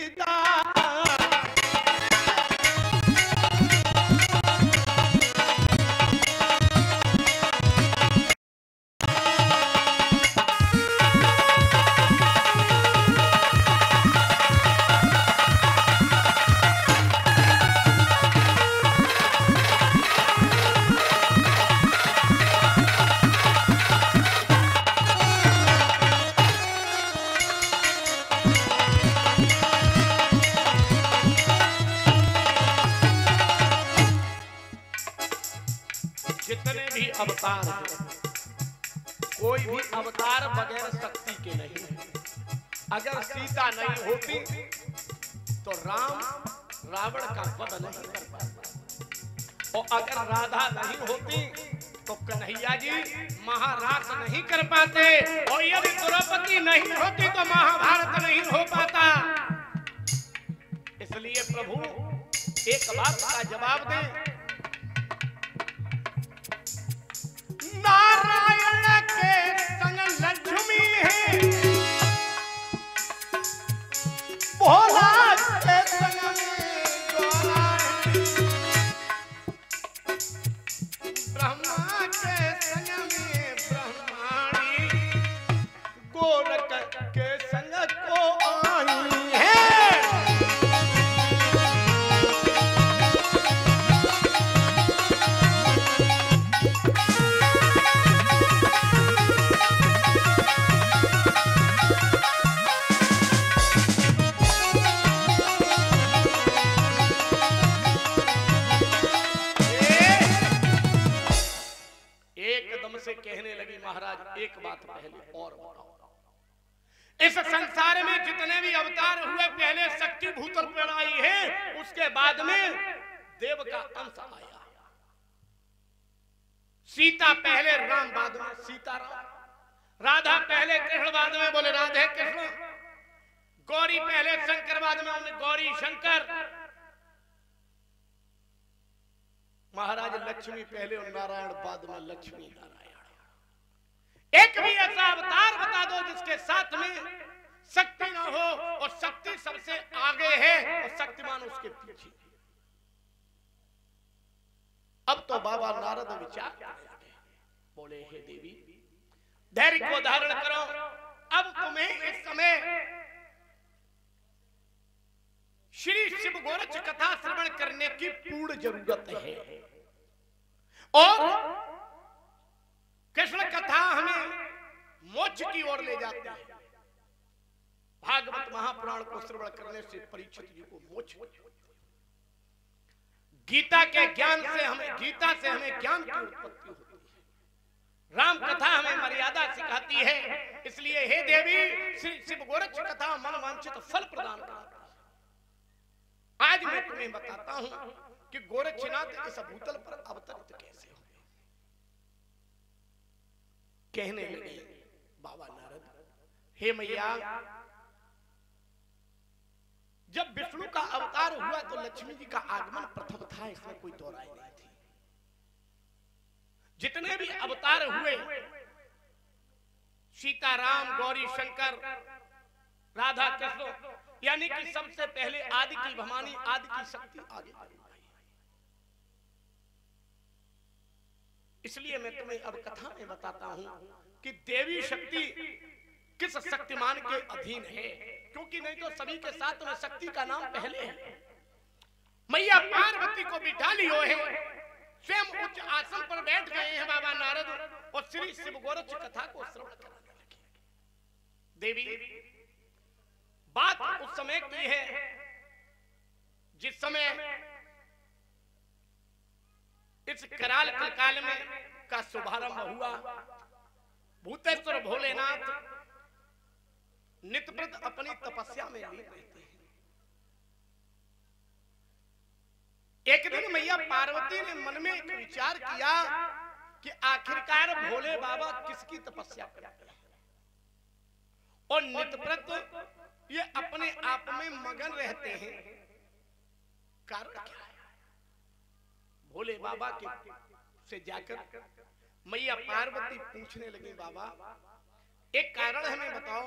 सीता। जितने भी अवतार हैं, कोई भी अवतार बगैर शक्ति के नहीं है। अगर सीता नहीं होती तो राम रावण का वध नहीं कर पाता, और अगर राधा नहीं होती तो कन्हैया जी महारास नहीं कर पाते, और यदि द्रौपदी नहीं होती तो महाभारत नहीं हो पाता। इसलिए प्रभु एक बात का जवाब दें, नारायण के संग लक्ष्मी है, भोला के संग ज्वाला है, ब्रह्मा के संग में ब्रह्माणी, गोरख के संग को आई है। से कहने लगी, महाराज एक बात पहले और बताओ, इस संसार में जितने भी अवतार हुए पहले शक्ति भूतल पर आई है, उसके बाद में देव का अंश आया। सीता पहले, राम बाद में सीताराम, राधा पहले कृष्ण बाद में बोले राधे कृष्ण, गौरी पहले शंकर बाद में उन्हें गौरी शंकर, महाराज लक्ष्मी पहले और नारायण बाद में लक्ष्मी नारायण। एक भी ऐसा अवतार बता दो जिसके साथ में शक्ति ना हो, और शक्ति सबसे आगे है और शक्तिमान उसके पीछे। अब तो बाबा नारद विचार करने लगे, बोले हे देवी धैर्य को धारण करो, अब तुम्हें इस समय श्री शिव गोरक्ष कथा श्रवण करने की पूर्ण जरूरत है, और कृष्ण कथा हमें मोक्ष की ओर ले जाती है। भागवत महापुराण को श्रवण करने से परीक्षित जी को मोक्ष, गीता के ज्ञान से हमें, गीता से हमें ज्ञान की उत्पत्ति होती है, राम कथा हमें मर्यादा सिखाती है। इसलिए हे देवी श्री शिव गोरक्ष कथा मन वांछित फल प्रदान करती है। आज मैं तुम्हें बताता हूं कि गोरक्षनाथ इस भूतल पर अवतरित कैसे हुए। कहने लगे बाबा नारद, हे मैया, जब विष्णु का अवतार हुआ तो लक्ष्मी जी का आगमन प्रथम था, इसमें कोई दो राय नहीं थी। जितने भी अवतार हुए, सीताराम, गौरी शंकर, राधा कृष्ण, यानी कि सबसे पहले आदि की भवानी, आदि की शक्ति आगे आई। इसलिए मैं तुम्हें अब कथा में बताता हूं कि देवी शक्ति किस शक्तिमान के अधीन है, क्योंकि नहीं तो सभी के साथ में शक्ति का नाम पहले है। मैया पार्वती को बिठा लियो है, स्वयं उच्च आसन पर बैठ गए हैं बाबा नारद, और श्री शिव गोरक्ष कथा को श्रवण कराने लगे। देवी बात उस समय की है जिस समय इस कराल काल में का शुभारंभ हुआ। भूतेश्वर भोलेनाथ नित्यप्रत अपनी तपस्या में लीन रहते हैं। एक दिन मैया पार्वती ने मन में एक विचार किया कि आखिरकार भोले बाबा किसकी तपस्या करते हैं, और नित्यप्रत ये अपने आप में मगन रहते हैं, कारण क्या है? भोले बाबा के से जाकर मैया पार्वती पूछने लगी, बाबा एक कारण हमें बताओ,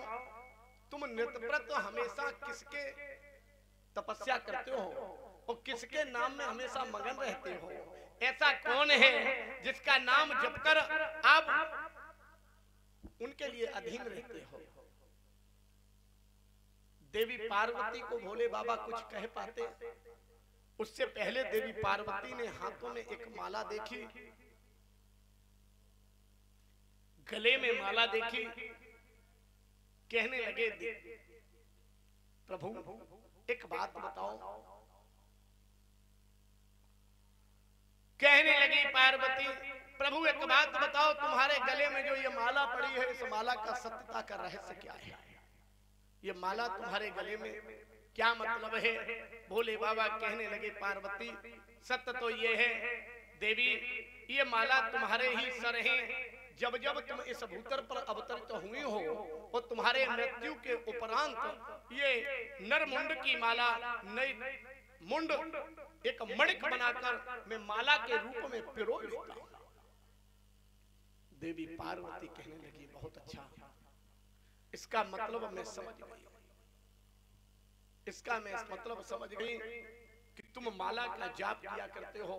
तुम नित्यव्रत हमेशा किसके तपस्या करते हो और किसके नाम में हमेशा मगन रहते हो? ऐसा कौन है जिसका नाम जपकर आप उनके लिए अधीन रहते हो? देवी पार्वती को भोले बाबा कुछ कह पाते? उससे पहले देवी पार्वती ने हाथों में एक माला देखी, गले में माला देखी, कहने लगे प्रभु एक बात बताओ। कहने लगी पार्वती प्रभु एक बात बताओ, तुम्हारे गले में जो ये माला पड़ी है इस माला का सत्यता का रहस्य क्या है? ये माला तुम्हारे गले में क्या मतलब है? भोले बाबा कहने लगे पार्वती सत्य तो ये है देवी, ये माला तुम्हारे ही सर है। जब जब तुम इस भूतल पर अवतरित हुई हो और तुम्हारे मृत्यु के उपरांत ये नरमुंड की माला, नई मुंड एक मणिक बनाकर मैं माला के रूप में पिरो लेता हूं। देवी पार्वती कहने लगी बहुत अच्छा, इसका मतलब मैं समझ गई, इसका मैं मतलब समझ गई कि तुम माला का जाप किया करते हो,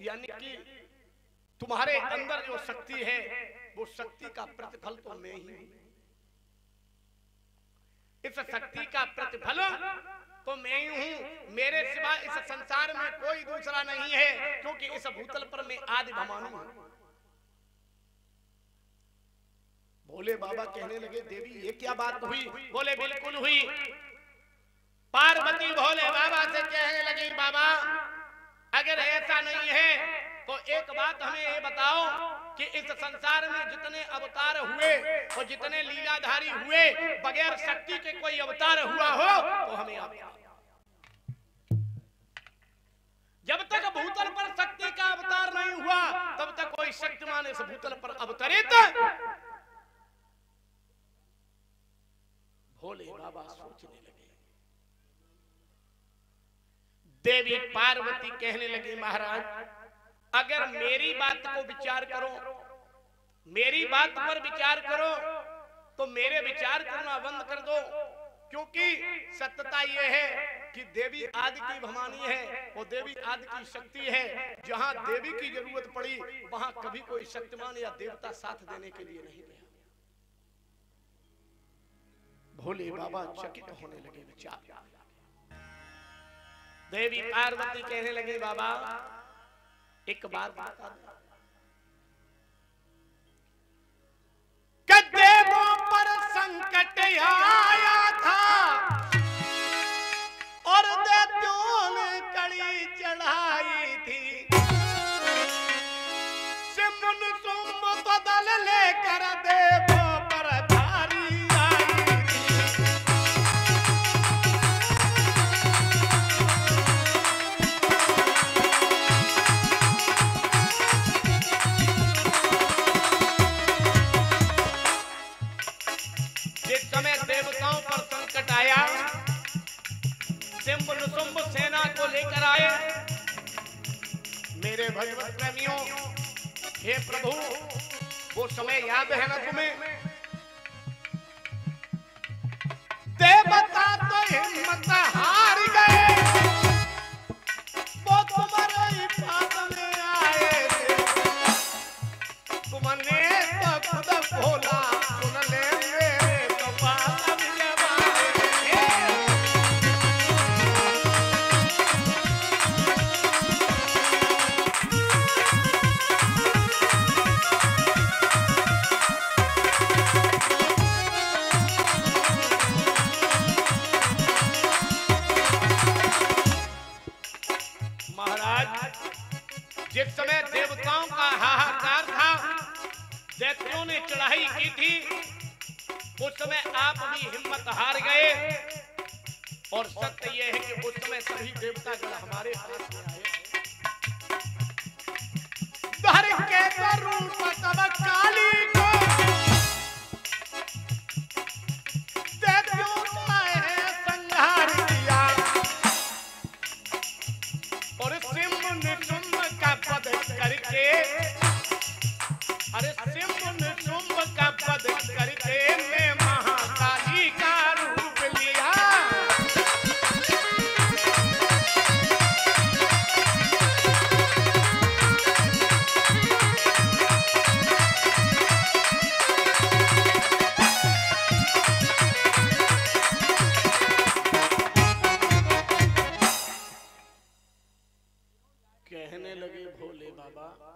यानी कि तुम्हारे अंदर जो शक्ति है वो शक्ति का प्रतिफल तो मैं ही हूं। इस शक्ति का प्रतिफल तो मैं ही हूं, मेरे सिवा इस संसार में कोई दूसरा नहीं है, क्योंकि इस भूतल पर मैं आदि भवानी हूं। भोले बाबा कहने लगे देवी ये क्या बात हुई? बोले बिल्कुल हुई। पार्वती भोले बाबा से कहने लगी बाबा अगर ऐसा नहीं है तो एक बात हमें ये बताओ कि इस संसार में जितने अवतार हुए और जितने लीलाधारी हुए, बगैर शक्ति के कोई अवतार हुआ हो तो हमें आप जब तक भूतल पर शक्ति का अवतार नहीं हुआ तब तक कोई शक्तिमान इस भूतल पर अवतरित। भोले बाबा सोचने लगे। देवी पार्वती कहने लगी महाराज अगर मेरी बात को विचार करो, मेरी बात पर विचार करो तो मेरे विचार करना बंद कर दो, क्योंकि सत्यता यह है कि देवी आदि की भवानी है और देवी आदि की शक्ति है। जहां देवी की जरूरत पड़ी वहां कभी कोई शक्तिमान या देवता साथ देने के लिए नहीं गया। भोले बाबा चकित होने लगे विचार। देवी पार्वती कहने लगे बाबा एक बात बता दो, देवों पर संकट आया था और दैत्यों ने कड़ी चढ़ाई थी, सिमुन सुम बदल लेकर देवों पर भारी आई थी। देवताओं पर संकट आया, सिंह निशुंभ सेना को लेकर आए। मेरे भगवत प्रेमियों, हे प्रभु वो समय याद है ना तुम्हें? देवता तो हिम्मत हार गए, वो तुम्हारे ही पास में आए थे, तुमने तो खुद बोला सुन ले जिस समय देवताओं का हाहाकार था, दैत्यों ने चढ़ाई की थी, उस समय आप भी हिम्मत हार गए। और सत्य यह है कि उस समय सभी देवता गण हमारे पास में आए। धर के तो रूप तब काली को दैत्यों ने संहार किया और सिंह निशुंभ का पद करके, अरे सिंह निशुंभ का पद करके मैं महाकाली का रूप लिया। बाबा।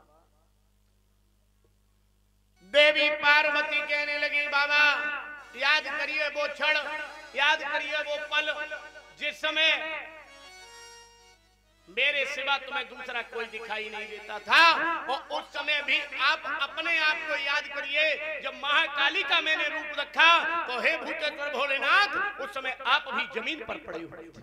देवी पार्वती कहने लगी बाबा याद करिए वो क्षण, याद करिए वो पल जिस समय मेरे सिवा तुम्हें दूसरा कोई दिखाई नहीं देता था, और उस समय भी आप अपने आप को याद करिए जब महाकाली का मैंने रूप रखा तो हे भूतेश्वर भोलेनाथ उस समय आप भी जमीन पर पड़े हुए थे।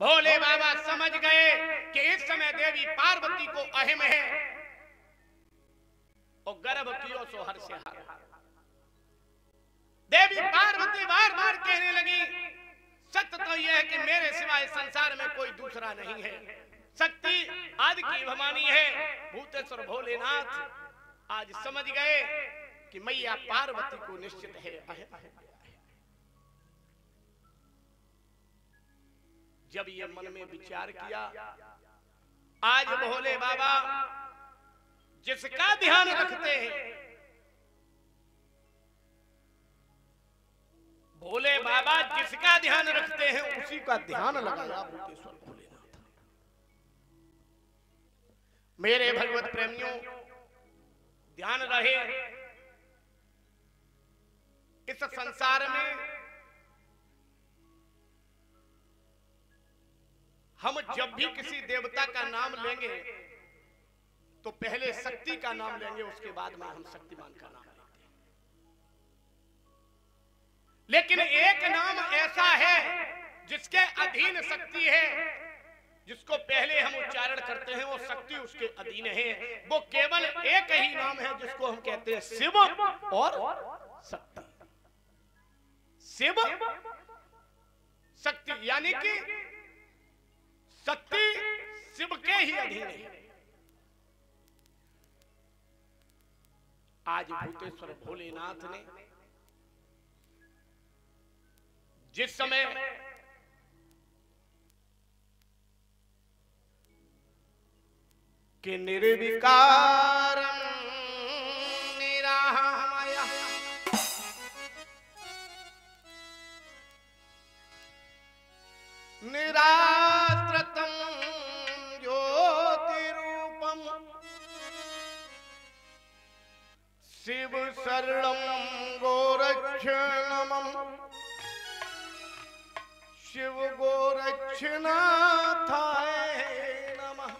भोले बाबा समझ गए कि इस समय देवी पार्वती को अहम है और गर्भ कियो सो हर से हार। देवी पार्वती बार बार कहने लगी सत्य तो यह है कि मेरे सिवाय संसार में कोई दूसरा नहीं है। शक्ति आदि की भवानी है। भूतेश्वर भोलेनाथ आज समझ गए कि मैया पार्वती को निश्चित है। जब ये मन में विचार किया, आज भोले बाबा जिसका ध्यान रखते हैं, भोले बाबा जिसका ध्यान रखते हैं उसी का ध्यान लगाया भूतेश्वर भोलेनाथ। मेरे भगवत प्रेमियों ध्यान रहे, इस संसार में हम जब भी किसी देवता का नाम लेंगे तो पहले शक्ति का नाम लेंगे, उसके बाद में हम शक्तिमान का नाम लेंगे। लेकिन एक नाम ऐसा है जिसके अधीन शक्ति है, जिसको पहले हम उच्चारण करते हैं वो शक्ति उसके अधीन है। वो केवल एक ही नाम है जिसको हम कहते हैं शिव और शक्ति। शिव शक्ति यानी कि शक्ति शिव के ही अधीन है। आज भूतेश्वर भोलेनाथ ने जिस समय कि निर्विकारं निरामय निराश्रितं ज्योतिरूपं शिव शरणं गोरक्षणमं शिव गोरक्षनाथाय नमः।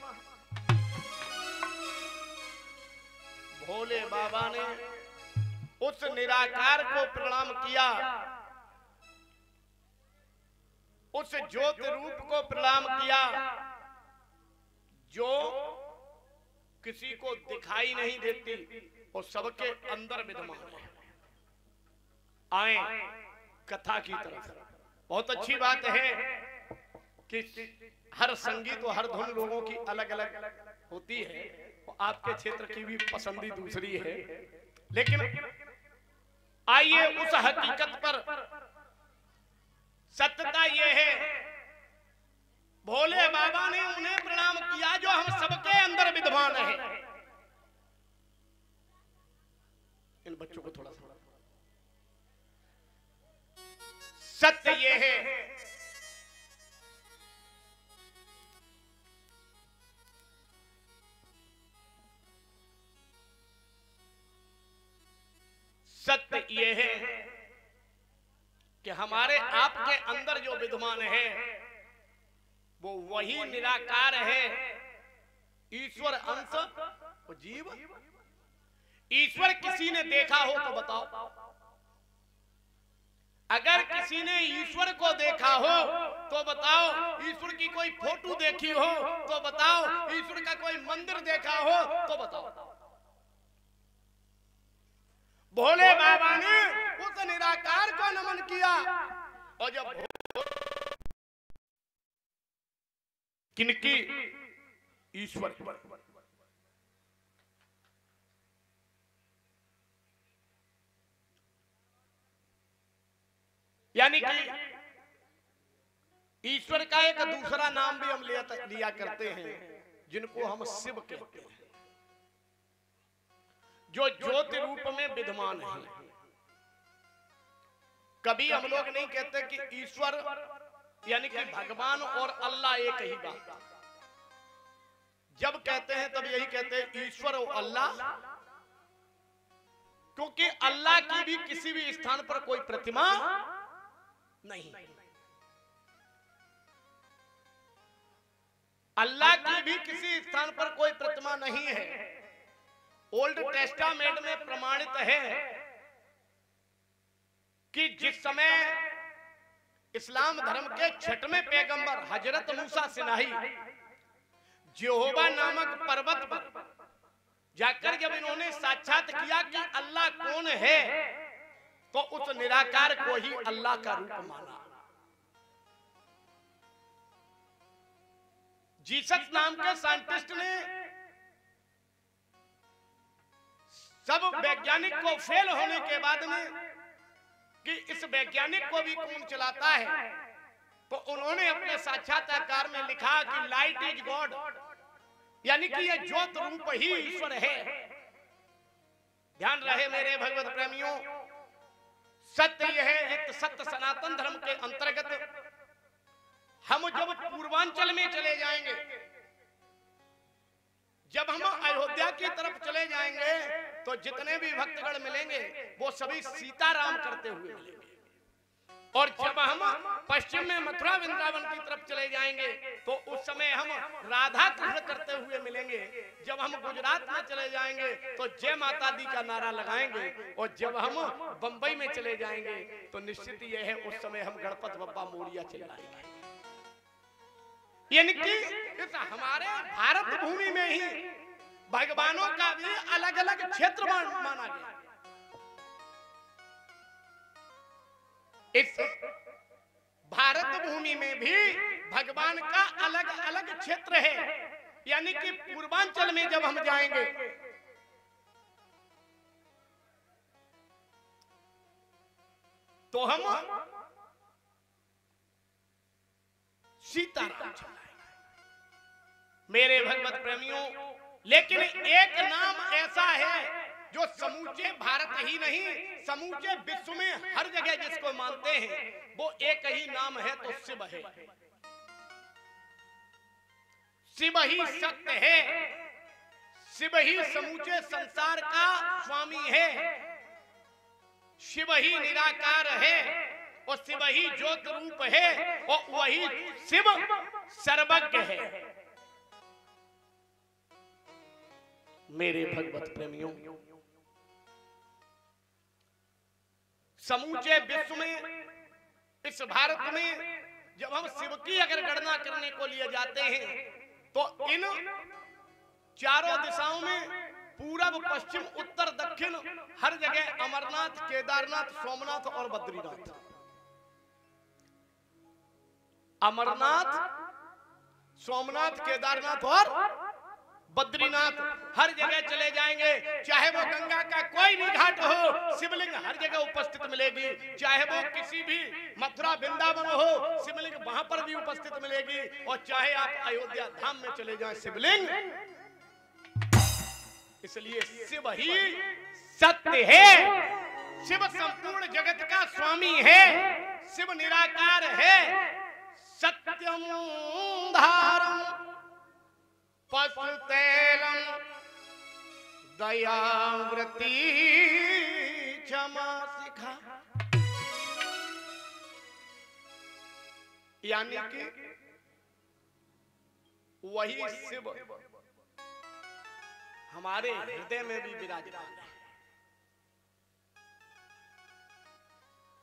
भोले बाबा ने उस निराकार को प्रणाम किया, उस ज्योत रूप को प्रणाम किया जो किसी को दिखाई नहीं देती और सबके अंदर विद्यमान है। आए कथा की तरफ। बहुत अच्छी बात है कि हर संगीत और हर धुन लोगों की अलग अलग होती है, और आपके क्षेत्र की भी पसंदी दूसरी है। लेकिन आइए उस हकीकत पर, सत्यता यह है भोले बाबा ने उन्हें प्रणाम किया जो हम सबके अंदर विद्यमान है। इन बच्चों को थोड़ा सा सत्य यह है सत्य यह है कि हमारे आपके अंदर जो विद्यमान है वो वही निराकार है, ईश्वर अंश और जीव। ईश्वर किसी ने देखा हो तो बताओ, अगर किसी ने ईश्वर को देखा हो तो बताओ, ईश्वर की कोई फोटो देखी हो तो बताओ, ईश्वर का कोई मंदिर देखा हो तो बताओ। भोले बाबा ने उस निराकार को नमन किया, और जब किनकी ईश्वर यानी कि ईश्वर का एक दूसरा नाम भी हम लिया करते हैं जिनको हम शिव कहते हैं, जो ज्योति रूप में विद्यमान है। कभी हम लोग नहीं कहते कि ईश्वर यानी कि भगवान और अल्लाह एक ही बात। जब कहते हैं तब यही कहते हैं ईश्वर और अल्लाह, क्योंकि अल्लाह की भी किसी भी स्थान पर कोई प्रतिमा नहीं, अल्लाह की भी किसी स्थान पर कोई प्रतिमा नहीं है। ओल्ड टेस्टामेंट में प्रमाणित है कि जिस समय इस्लाम धर्म के छठवें पैगंबर हजरत मूसा सिनाही यहोवा नामक पर्वत पर जाकर जब इन्होंने साक्षात किया कि अल्लाह कौन है, तो उस निराकार को ही अल्लाह का रूप माना। जीसस नाम के साइंटिस्ट ने सब वैज्ञानिक को फेल होने के बाद में कि इस वैज्ञानिक को भी कौन चलाता है, तो उन्होंने अपने साक्षात्कार में लिखा कि लाइट इज गॉड, यानी कि ये ज्योत रूप ही ईश्वर है। ध्यान रहे मेरे भगवत प्रेमियों, सत्य यह है, एक सत्य सनातन धर्म के अंतर्गत हम जब पूर्वांचल में चले जाएंगे, जब हम अयोध्या की तरफ चले जाएंगे, तो जितने भी भक्तगण मिलेंगे वो सभी सीताराम करते हुए मिलेंगे। और जब हम पश्चिम में मथुरा वृंदावन की तरफ चले जाएंगे, तो उस समय हम राधा कृष्ण करते हुए मिलेंगे। जब हम गुजरात में चले जाएंगे तो जय माता दी का नारा लगाएंगे, और जब हम बंबई में चले जाएंगे तो निश्चित यह है उस समय हम गणपत बप्पा मोरिया चिल्लाएंगे। यानी कि इस हमारे भारत भूमि में ही भगवानों का भी अलग अलग क्षेत्र माना गया। इस भारत भूमि में भी भगवान का अलग अलग क्षेत्र है। यानी कि पूर्वांचल में जब हम जाएंगे तो हम सीताराम चलाएंगे मेरे भगवत प्रेमियों। लेकिन एक नाम ऐसा है जो समूचे भारत ही नहीं, समूचे विश्व में हर जगह जिसको मानते हैं, वो एक ही नाम है, तो शिव है। शिव ही सत्य है, शिव ही समूचे संसार का स्वामी है, शिव ही निराकार है, और शिव ही ज्योत रूप है, और वही शिव सर्वज्ञ है। मेरे भगवत प्रेमियों, समूचे विश्व में, इस भारत में जब हम शिव की अगर गणना करने को लिए जाते हैं, तो इन चारों दिशाओं में पूरब पश्चिम उत्तर दक्षिण हर जगह अमरनाथ, केदारनाथ, सोमनाथ और बद्रीनाथ, अमरनाथ, सोमनाथ, केदारनाथ और बद्रीनाथ हर जगह चले जाएंगे। चाहे वो गंगा का कोई भी घाट हो, शिवलिंग हर जगह उपस्थित मिलेगी। चाहे वो किसी भी मथुरा वृंदावन हो, शिवलिंग वहां पर भी उपस्थित मिलेगी। और चाहे आप अयोध्या धाम में चले जाएं, शिवलिंग। इसलिए शिव ही सत्य है, शिव संपूर्ण जगत का स्वामी है, शिव निराकार है। सत्यम धारम पशुतैलम दयाव्रती क्षमा सिखा। यानी कि वही शिव हमारे हृदय में भी विराजमान है।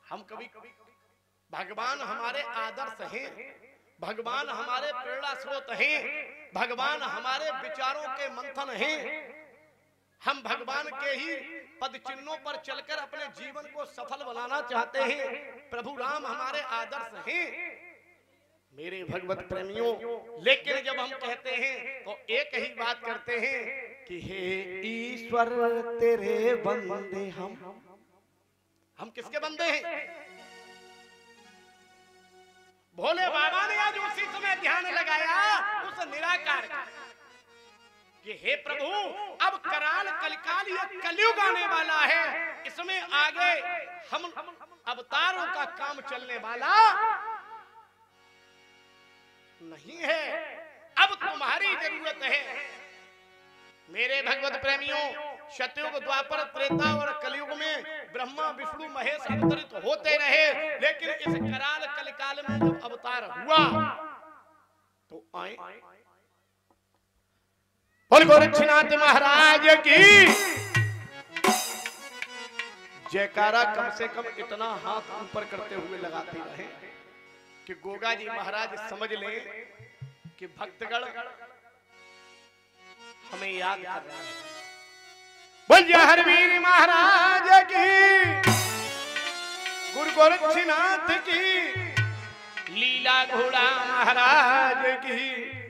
हम कभी भगवान हमारे आदर्श हैं, भगवान हमारे प्रेरणा स्रोत हैं, भगवान हमारे विचारों के मंथन हैं। हम भगवान के ही पद चिन्हों पर चलकर अपने जीवन को सफल बनाना चाहते हैं। प्रभु राम हमारे आदर्श हैं मेरे भगवत प्रेमियों। लेकिन जब हम कहते हैं तो एक ही बात करते हैं कि हे ईश्वर तेरे बंदे हम किसके बंदे हैं? भोले बाबा ने आज उसी समय ध्यान लगाया उस निराकार का कि हे प्रभु, अब कराल कलिकाल ये कलयुग आने वाला है, इसमें आगे हम अवतारों का काम चलने वाला नहीं है। अब तुम्हारी जरूरत है मेरे भगवत प्रेमियों। सतयुग, द्वापर, त्रेता और कलयुग में ब्रह्मा विष्णु महेश अवतरित होते रहे, लेकिन इस कराल कलिकाल में जब अवतार हुआ तो आए बोल गोरक्षनाथ महाराज की जयकारा कम से कम इतना हाथ ऊपर करते हुए लगाते रहे कि गोगा जी महाराज समझ ले कि भक्तगण हमें याद कर रहे हैं। बोल हरवीर महाराज की, गुरु गोरक्षनाथ की, लीला घोड़ा महाराज की।